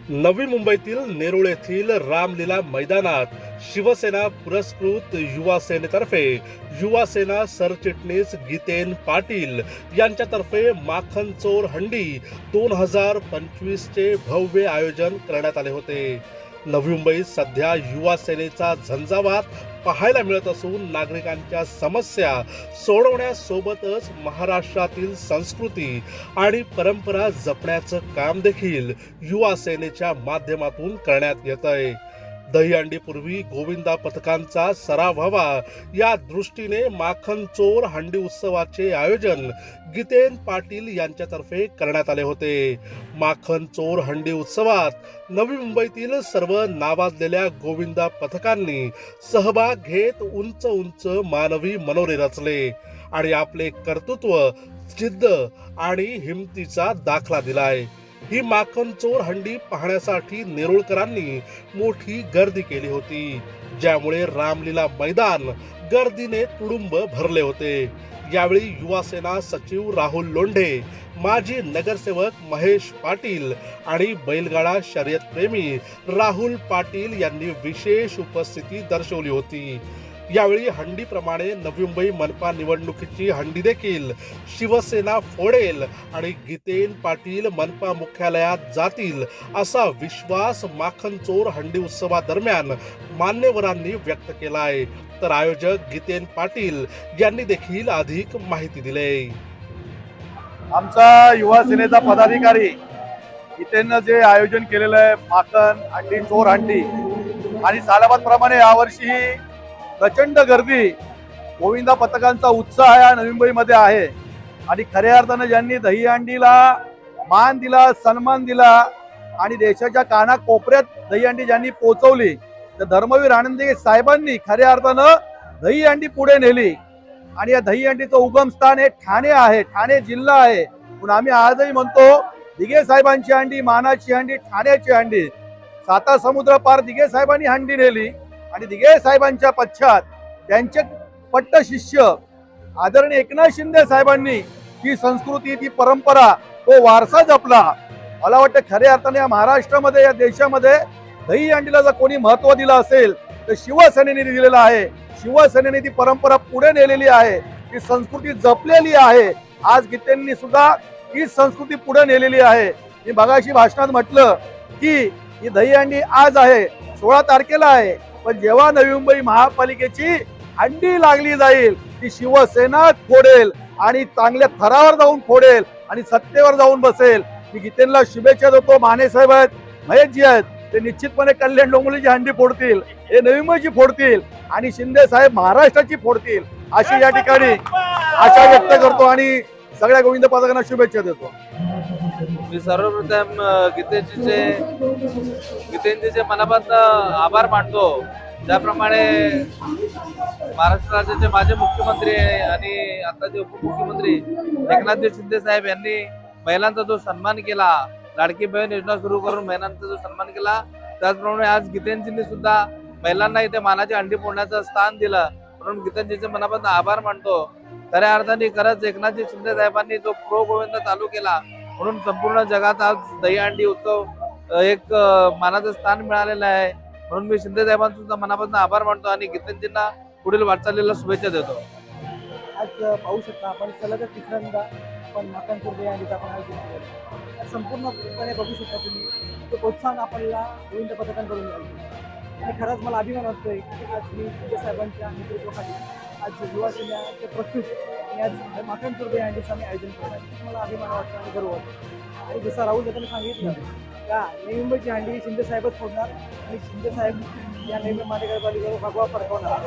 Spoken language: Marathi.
नवी मुंबईतील नेरुळ येथील रामलीला मैदानात शिवसेना पुरस्कृत युवा सेनेतर्फे युवासेना सरचिटणीस गीतेन पाटील यांच्यातर्फे माखन चोर हंडी 2025 चे भव्य आयोजन करण्यात आले होते। नवी मुंबईत सध्या युवा सेनेचा झंझावात पाहायला मिळत असून नागरिकांच्या समस्या सोडवण्यासोबतच महाराष्ट्रातील संस्कृती आणि परंपरा जपण्याचं काम देखील युवा सेनेच्या माध्यमातून करण्यात येत आहे। दहीहंडीपूर्वी गोविंदा पथकांचा सराव व्हावा या दृष्टीने माखन चोर हंडी उत्सवाचे आयोजन गीतेन पाटील यांच्यातर्फे करण्यात आले होते। माखन चोर हंडी उत्सवात नवी मुंबईतील सर्व नावाजलेल्या गोविंदा पथकांनी सहभाग घेत उंच उंच मानवी मनोरे रचले आणि आपले कर्तृत्व, जिद्द आणि हिमतीचा दाखला दिलाय। ही माखन चोर हंडी पाहण्यासाठी नेरुळकरांनी मोठी गर्दी केली होती, ज्यामुळे रामलीला मैदान गर्दीने तुडुंब भरले होते। यावेळी युवा सेना सचिव राहुल लोंढे, माजी नगरसेवक महेश पाटील आणि बैलगाडा शर्यत प्रेमी राहुल पाटील यांनी विशेष उपस्थिती दर्शवली होती। यावेळी हंडीप्रमाणे नवी मुंबई मनपा निवडणुकीची हंडी देखील शिवसेना फोडेल आणि गीतेन पाटील मनपा मुख्यालयात जातील असा विश्वास माखन चोर हंडी उत्सवादरम्यान मान्यवरांनी व्यक्त केलाय। तर आयोजक गीतेन पाटील यांनी देखील अधिक माहिती दिली। आमचा युवा सेनेचा पदाधिकारी गीतेनं जे आयोजन केलेलं आहे माखन हंडी चोर हंडी आणि सालाबादप्रमाणे यावर्षी प्रचंड गर्दी, गोविंदा पथकांचा उत्साह या नवी मुंबईमध्ये आहे आणि खऱ्या अर्थानं ज्यांनी दहीहंडीला मान दिला, सन्मान दिला आणि देशाच्या कानाकोपऱ्यात दहीहंडी ज्यांनी पोहोचवली तर धर्मवीर आनंदी साहेबांनी खऱ्या अर्थानं दहीहंडी पुढे नेली आणि या दहीहंडीचं उगमस्थान हे ठाणे आहे, ठाणे जिल्हा आहे। पण आम्ही आजही म्हणतो दिघे साहेबांची हंडी, मानाची हंडी, ठाण्याची हंडी। साता समुद्र पार दिघे साहेबांनी हंडी नेली आणि दिघे साहेबांच्या पश्चात त्यांचे पट्ट शिष्य आदरणीय एकनाथ शिंदे साहेबांनी ही संस्कृती, ती परंपरा, तो वारसा जपला। मला वाटतं खऱ्या अर्थाने या महाराष्ट्रामध्ये, या देशामध्ये दहीहंडीला जर कोणी महत्व दिलं असेल तर शिवसेनेने दिलेलं आहे। शिवसेनेने ती परंपरा पुढे नेलेली आहे, ती संस्कृती जपलेली आहे। आज गीतेंनी सुद्धा ही संस्कृती पुढे नेलेली आहे। मी मगाशी भाषणात म्हटलं की ही दहीहंडी आज आहे, 16 तारखेला आहे, पण जेव्हा नवी मुंबई महापालिकेची हंडी लागली जाईल ती शिवसेना फोडेल आणि चांगल्या थरावर जाऊन फोडेल आणि सत्तेवर जाऊन बसेल। मी गीतेंना शुभेच्छा देतो। माने साहेब आहेत, महेशजी आहेत, ते निश्चितपणे कल्याण डोंबिवलीची हंडी फोडतील, हे नवी मुंबईची फोडतील आणि शिंदे साहेब महाराष्ट्राची फोडतील अशी या ठिकाणी आशा व्यक्त करतो आणि सगळ्या गोविंद पथकांना शुभेच्छा देतो। मी सर्वप्रथम गीतेंचे मनापासून आभार मानतो। ज्याप्रमाणे महाराष्ट्र राज्याचे माजी मुख्यमंत्री आणि आताचे उपमुख्यमंत्री एकनाथ शिंदे साहेब यांनी महिलांचा जो सन्मान केला, लाडकी बहीण योजना सुरू करून महिलांचा जो सन्मान केला, त्याचप्रमाणे आज गीतेंजींनी सुद्धा महिलांना इथे मानाची हंडी फोडण्याचं स्थान दिलं, म्हणून गीतेंजीचे मनापासून आभार मानतो। खऱ्या अर्थाने खरंच एकनाथ शिंदे साहेबांनी जो प्रो गोविंदा चालू केला, म्हणून संपूर्ण जगात आज दहीहंडी उत्सव एक मानाचं स्थान मिळालेलं आहे। म्हणून मी शिंदे साहेबांचा सुद्धा मनापासून आभार मानतो आणि गीतेंजींना पुढील वाटचालीला शुभेच्छा देतो। आज पाहू शकता आपण सलग तिसऱ्यांदा आपण माखन चोर दहीहंडीचा आपण आयोजन केलं। संपूर्णपणे बघू शकता तुम्ही तो प्रोत्साहन आपल्याला गोविंद पथकांकडून मिळालं आणि खरंच मला अभिमान वाटतोय की आज मी शिंदे साहेबांच्या नेतृत्वाखाली आज युवा सेनेचे प्रस्तुत आणि आज माखन चोर दहीहंडीचं आम्ही आयोजन केलं। मला अभिमान वाटतो आणि गर्व वाटतो आणि जसं राहुल दादांनी सांगितलं का नवी मुंबईची हंडी शिंदे साहेबच फोडणार आणि शिंदे साहेब या नवी महानगरपालिकेवर भगवा फडकवणार।